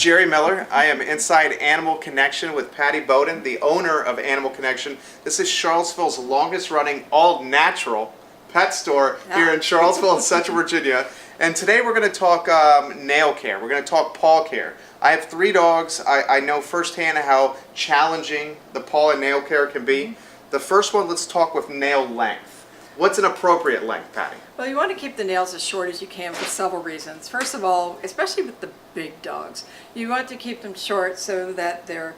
Jerry Miller. I am inside Animal Connection with Patty Bowden, the owner of Animal Connection. This is Charlottesville's longest running all-natural pet store here in Charlottesville in Central Virginia. And today we're going to talk nail care. We're going to talk paw care. I have 3 dogs. I know firsthand how challenging the paw and nail care can be. The first one, let's talk with nail length. What's an appropriate length, Patty? Well, you want to keep the nails as short as you can for several reasons. First of all, especially with the big dogs, you want to keep them short so that their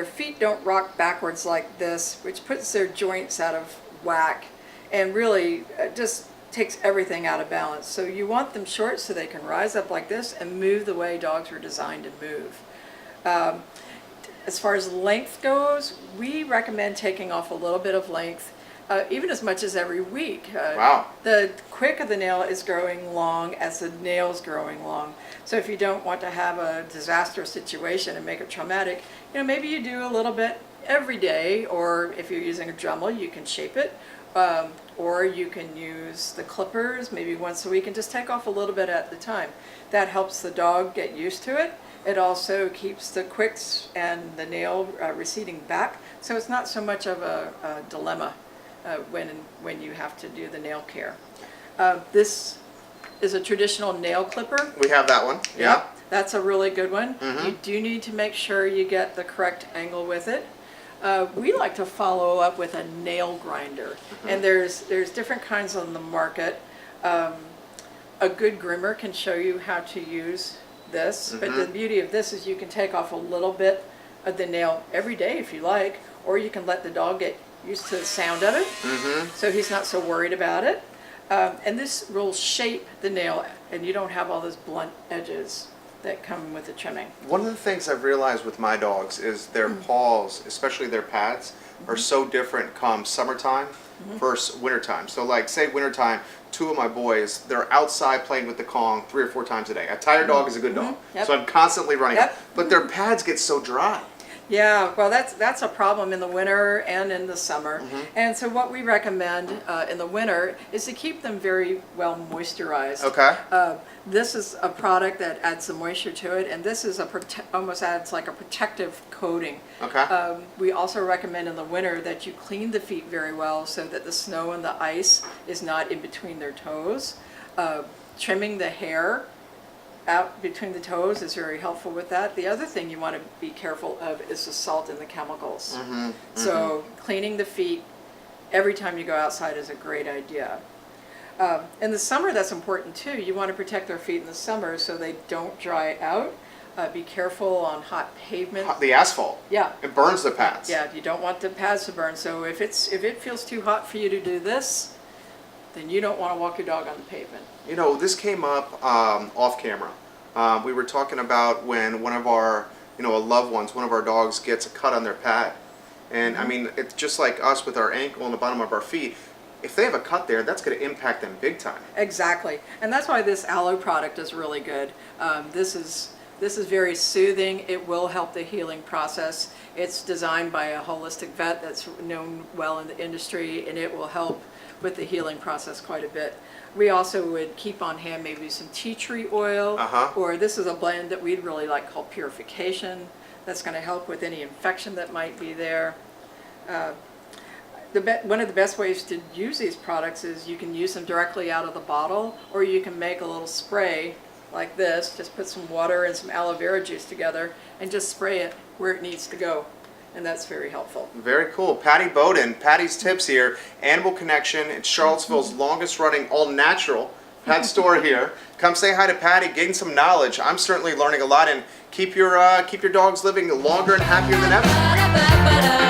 feet don't rock backwards like this, which puts their joints out of whack and really just takes everything out of balance. So you want them short so they can rise up like this and move the way dogs were designed to move. As far as length goes, we recommend taking off a little bit of length, even as much as every week. Wow. The quick the nail is growing long as the nail's growing long. So if you don't want to have a disastrous situation and make it traumatic, maybe you do a little bit every day, or if you're using a Dremel, you can shape it. Or you can use the clippers maybe once a week and just take off a little bit at the time. That helps the dog get used to it. It also keeps the quicks and the nail receding back, so it's not so much of a dilemma when you have to do the nail care. This is a traditional nail clipper. We have that one. Yeah. That's a really good one. You do need to make sure you get the correct angle with it. We like to follow up with a nail grinder, and there's different kinds on the market. A good groomer can show you how to use this, but the beauty of this is you can take off a little bit of the nail every day if you like, or you can let the dog get used to the sound of it, so he's not so worried about it. And this will shape the nail, and you don't have all those blunt edges that come with the trimming. One of the things I've realized with my dogs is their paws, especially their pads, are so different come summertime versus wintertime. So like say wintertime, 2 of my boys, they're outside playing with the Kong 3 or 4 times a day. A tired dog is a good dog. So I'm constantly running. But their pads get so dry. Yeah, well that's a problem in the winter and in the summer. And so what we recommend in the winter is to keep them very well moisturized. Okay. This is a product that adds some moisture to it, and this is almost adds like a protective coating. Okay. We also recommend in the winter that you clean the feet very well so that the snow and the ice is not in between their toes. Trimming the hair out between the toes is very helpful with that. The other thing you want to be careful of is the salt and the chemicals. So cleaning the feet every time you go outside is a great idea. In the summer, that's important too. You want to protect their feet in the summer so they don't dry out. Be careful on hot pavement. The asphalt. Yeah. It burns the pads. Yeah, you don't want the pads to burn. So if it feels too hot for you to do this, then you don't want to walk your dog on the pavement. This came up off camera. We were talking about when one of our, a loved ones, one of our dogs gets a cut on their pad. And I mean, it's just like us with our ankle and the bottom of our feet. If they have a cut there, that's going to impact them big time. Exactly. And that's why this aloe product is really good. This is very soothing. It will help the healing process. It's designed by a holistic vet that's known well in the industry, and it will help with the healing process quite a bit. We also would keep on hand maybe some tea tree oil, or this is a blend that we'd really like called Purification. That's going to help with any infection that might be there. One of the best ways to use these products is you can use them directly out of the bottle, or you can make a little spray like this. Just put some water and some aloe vera juice together and just spray it where it needs to go. And that's very helpful. Very cool. Patty Bowden, Patty's Tips here. Animal Connection. It's Charlottesville's longest running all-natural pet store here. Come say hi to Patty, gain some knowledge. I'm certainly learning a lot, and keep your dogs living longer and happier than ever.